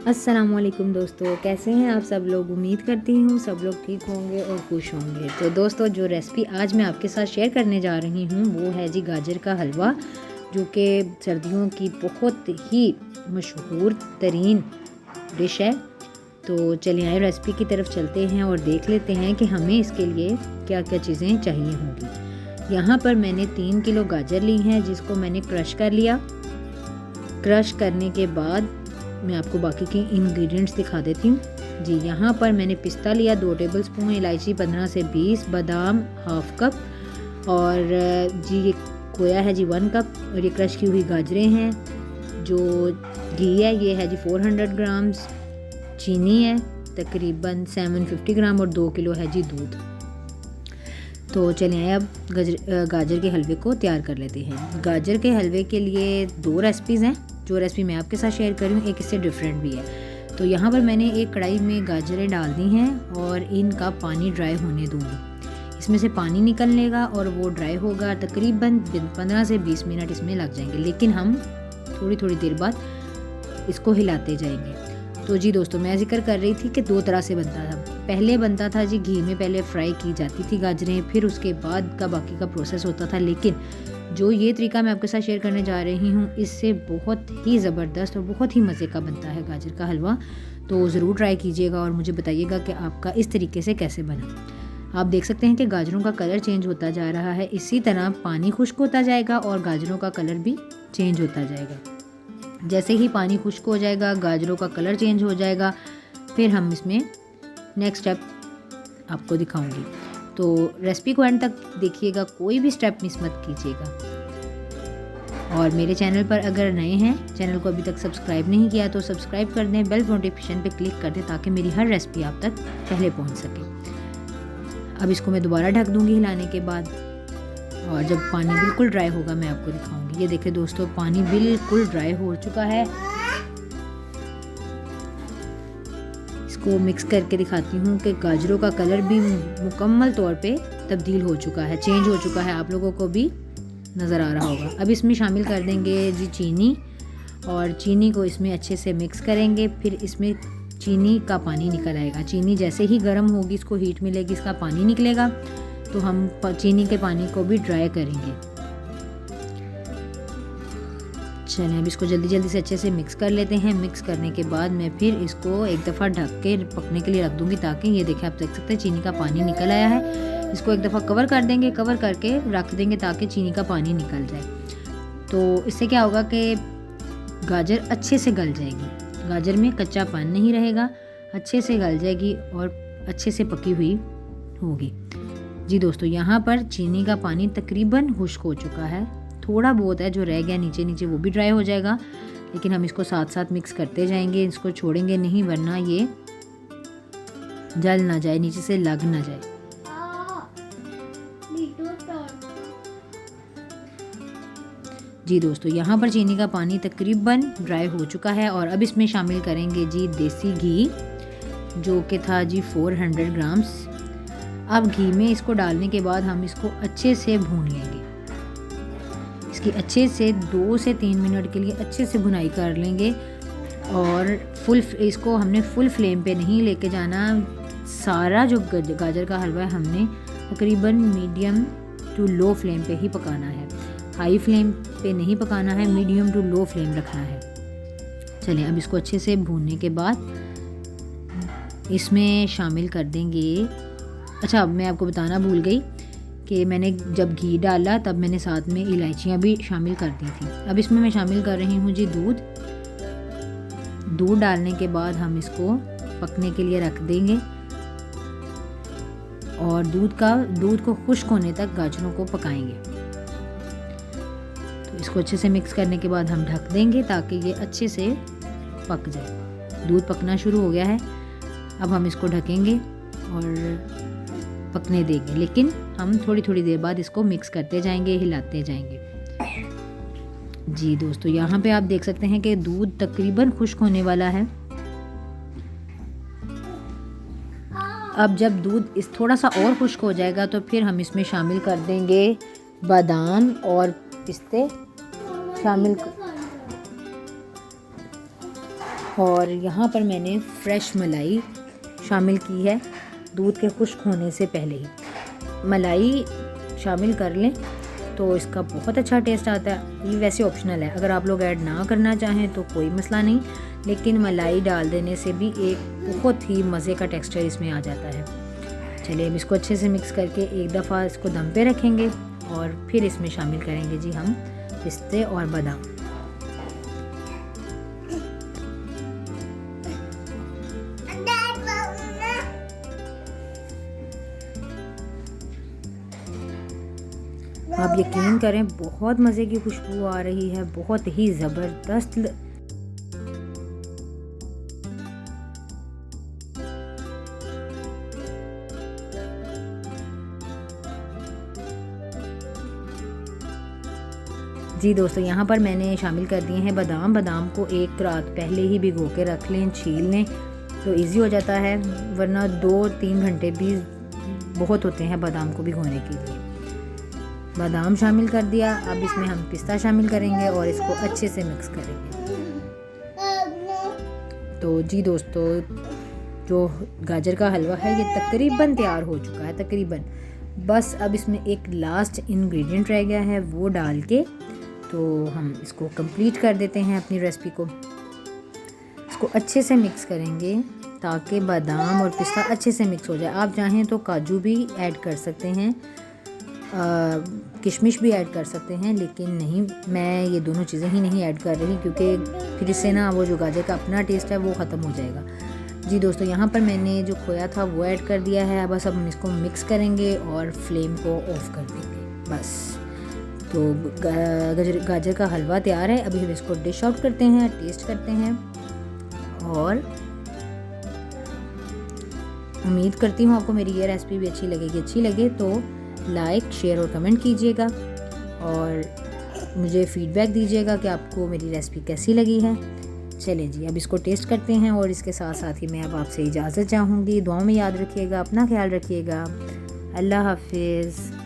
अस्सलामुअलैकुम दोस्तों, कैसे हैं आप सब लोग। उम्मीद करती हूँ सब लोग ठीक होंगे और खुश होंगे। तो दोस्तों, जो रेसिपी आज मैं आपके साथ शेयर करने जा रही हूँ वो है जी गाजर का हलवा, जो कि सर्दियों की बहुत ही मशहूर तरीन डिश है। तो चलिए आए रेसिपी की तरफ चलते हैं और देख लेते हैं कि हमें इसके लिए क्या क्या चीज़ें चाहिए होंगी। यहाँ पर मैंने 3 किलो गाजर ली हैं, जिसको मैंने क्रश कर लिया। क्रश करने के बाद मैं आपको बाकी के इंग्रेडिएंट्स दिखा देती हूँ जी। यहाँ पर मैंने पिस्ता लिया 2 टेबलस्पून, इलायची 15 से 20, बादाम हाफ कप और जी ये खोया है जी 1 कप, और ये क्रश की हुई गाजरें हैं। जो घी है ये है जी 400 ग्राम्स, चीनी है तकरीबन 750 ग्राम और 2 किलो है जी दूध। तो चलिए अब गाजर के हलवे को तैयार कर लेते हैं। गाजर के हलवे के लिए 2 रेसिपीज़ हैं। जो रेसिपी मैं आपके साथ शेयर कर रही हूँ एक इससे डिफरेंट भी है। तो यहाँ पर मैंने एक कढ़ाई में गाजरें डाल दी हैं और इनका पानी ड्राई होने दूँगी। इसमें से पानी निकलनेगा और वो ड्राई होगा, तकरीबन 15 से 20 मिनट इसमें लग जाएंगे, लेकिन हम थोड़ी थोड़ी देर बाद इसको हिलाते जाएंगे। तो जी दोस्तों, मैं जिक्र कर रही थी कि 2 तरह से बनता था। पहले बनता था जी घी में पहले फ्राई की जाती थी गाजरें, फिर उसके बाद का बाकी का प्रोसेस होता था। लेकिन जो ये तरीका मैं आपके साथ शेयर करने जा रही हूँ, इससे बहुत ही ज़बरदस्त और बहुत ही मज़े का बनता है गाजर का हलवा। तो ज़रूर ट्राई कीजिएगा और मुझे बताइएगा कि आपका इस तरीके से कैसे बना। आप देख सकते हैं कि गाजरों का कलर चेंज होता जा रहा है। इसी तरह पानी खुश्क होता जाएगा और गाजरों का कलर भी चेंज होता जाएगा। जैसे ही पानी खुश्क हो जाएगा, गाजरों का कलर चेंज हो जाएगा, फिर हम इसमें नेक्स्ट स्टेप आपको दिखाऊंगी। तो रेसिपी को एंड तक देखिएगा, कोई भी स्टेप मिस मत कीजिएगा। और मेरे चैनल पर अगर नए हैं, चैनल को अभी तक सब्सक्राइब नहीं किया तो सब्सक्राइब कर दें, बेल नोटिफिकेशन पे क्लिक कर दें ताकि मेरी हर रेसिपी आप तक पहले पहुंच सके। अब इसको मैं दोबारा ढक दूंगी हिलाने के बाद, और जब पानी बिल्कुल ड्राई होगा मैं आपको दिखाऊंगी। ये देखिए दोस्तों, पानी बिल्कुल ड्राई हो चुका है। इसको मिक्स करके दिखाती हूँ कि गाजरों का कलर भी मुकम्मल तौर पे तब्दील हो चुका है, चेंज हो चुका है, आप लोगों को भी नज़र आ रहा होगा। अब इसमें शामिल कर देंगे जी चीनी, और चीनी को इसमें अच्छे से मिक्स करेंगे। फिर इसमें चीनी का पानी निकल आएगा। चीनी जैसे ही गर्म होगी, इसको हीट मिलेगी, इसका पानी निकलेगा, तो हम चीनी के पानी को भी ड्राई करेंगे। चलें अब इसको जल्दी जल्दी से अच्छे से मिक्स कर लेते हैं। मिक्स करने के बाद मैं फिर इसको एक दफ़ा ढक के पकने के लिए रख दूँगी, ताकि ये देखें आप देख सकते हैं चीनी का पानी निकल आया है। इसको एक दफ़ा कवर कर देंगे, कवर करके रख देंगे ताकि चीनी का पानी निकल जाए। तो इससे क्या होगा कि गाजर अच्छे से गल जाएगी, गाजर में कच्चापन नहीं रहेगा, अच्छे से गल जाएगी और अच्छे से पकी हुई होगी। जी दोस्तों, यहाँ पर चीनी का पानी तकरीबन खुश्क हो चुका है, थोड़ा बहुत है जो रह गया नीचे नीचे, वो भी ड्राई हो जाएगा। लेकिन हम इसको साथ साथ मिक्स करते जाएंगे, इसको छोड़ेंगे नहीं, वरना ये जल ना जाए, नीचे से लग ना जाए। जी दोस्तों, यहाँ पर चीनी का पानी तकरीबन ड्राई हो चुका है, और अब इसमें शामिल करेंगे जी देसी घी, जो कि था जी 400 ग्राम्स। अब घी में इसको डालने के बाद हम इसको अच्छे से भून लेंगे। इसकी अच्छे से 2 से 3 मिनट के लिए अच्छे से भुनाई कर लेंगे, और इसको हमने फुल फ्लेम पे नहीं लेके जाना। सारा जो गाजर का हलवा है हमने तकरीबन मीडियम टू लो फ्लेम पे ही पकाना है, हाई फ्लेम पे नहीं पकाना है, मीडियम टू लो फ्लेम रखना है। चलिए अब इसको अच्छे से भूनने के बाद इसमें शामिल कर देंगे। अच्छा, मैं आपको बताना भूल गई कि मैंने जब घी डाला तब मैंने साथ में इलायचियाँ भी शामिल कर दी थी। अब इसमें मैं शामिल कर रही हूँ जी दूध। दूध डालने के बाद हम इसको पकने के लिए रख देंगे, और दूध को खुश्क होने तक गाजरों को पकाएंगे। तो इसको अच्छे से मिक्स करने के बाद हम ढक देंगे ताकि ये अच्छे से पक जाए। दूध पकना शुरू हो गया है, अब हम इसको ढकेंगे और पकने देंगे, लेकिन हम थोड़ी थोड़ी देर बाद इसको मिक्स करते जाएंगे, हिलाते जाएंगे। जी दोस्तों, यहाँ पे आप देख सकते हैं कि दूध तकरीबन खुश्क होने वाला है। अब जब दूध इस थोड़ा सा और खुश्क हो जाएगा तो फिर हम इसमें शामिल कर देंगे बादाम और पिस्ते शामिल और यहाँ पर मैंने फ्रेश मलाई शामिल की है दूध के खुश्क होने से पहले ही। मलाई शामिल कर लें तो इसका बहुत अच्छा टेस्ट आता है। ये वैसे ऑप्शनल है, अगर आप लोग ऐड ना करना चाहें तो कोई मसला नहीं, लेकिन मलाई डाल देने से भी एक बहुत ही मज़े का टेक्सचर इसमें आ जाता है। चलिए अब इसको अच्छे से मिक्स करके एक दफ़ा इसको दम पे रखेंगे और फिर इसमें शामिल करेंगे जी हम पिस्ते और बादाम। आप यकीन करें बहुत मज़े की खुशबू आ रही है, बहुत ही ज़बरदस्त। जी दोस्तों, यहाँ पर मैंने शामिल कर दिए हैं बादाम। बादाम को एक रात पहले ही भिगो के रख लें, छील लें तो इजी हो जाता है, वरना 2-3 घंटे भी बहुत होते हैं बादाम को भिगोने के लिए। बादाम शामिल कर दिया, अब इसमें हम पिस्ता शामिल करेंगे और इसको अच्छे से मिक्स करेंगे। तो जी दोस्तों, जो गाजर का हलवा है ये तकरीबन तैयार हो चुका है, तकरीबन। बस अब इसमें एक लास्ट इंग्रेडिएंट रह गया है, वो डाल के तो हम इसको कंप्लीट कर देते हैं अपनी रेसिपी को। इसको अच्छे से मिक्स करेंगे ताकि बादाम और पिस्ता अच्छे से मिक्स हो जाए। आप चाहें तो काजू भी ऐड कर सकते हैं, किशमिश भी ऐड कर सकते हैं, लेकिन नहीं, मैं ये दोनों चीज़ें ही नहीं ऐड कर रही क्योंकि फिर इससे ना वो जो गाजर का अपना टेस्ट है वो ख़त्म हो जाएगा। जी दोस्तों, यहाँ पर मैंने जो खोया था वो ऐड कर दिया है। बस अब हम इसको मिक्स करेंगे और फ्लेम को ऑफ कर देंगे बस। तो गाजर का हलवा तैयार है। अभी हम इसको डिश आउट करते हैं, टेस्ट करते हैं और उम्मीद करती हूँ आपको मेरी ये रेसिपी भी अच्छी लगेगी। अच्छी लगे तो लाइक, शेयर और कमेंट कीजिएगा और मुझे फीडबैक दीजिएगा कि आपको मेरी रेसिपी कैसी लगी है। चलिए जी, अब इसको टेस्ट करते हैं और इसके साथ साथ ही मैं अब आपसे इजाज़त चाहूँगी। दुआओं में याद रखिएगा, अपना ख्याल रखिएगा। अल्लाह हाफिज़।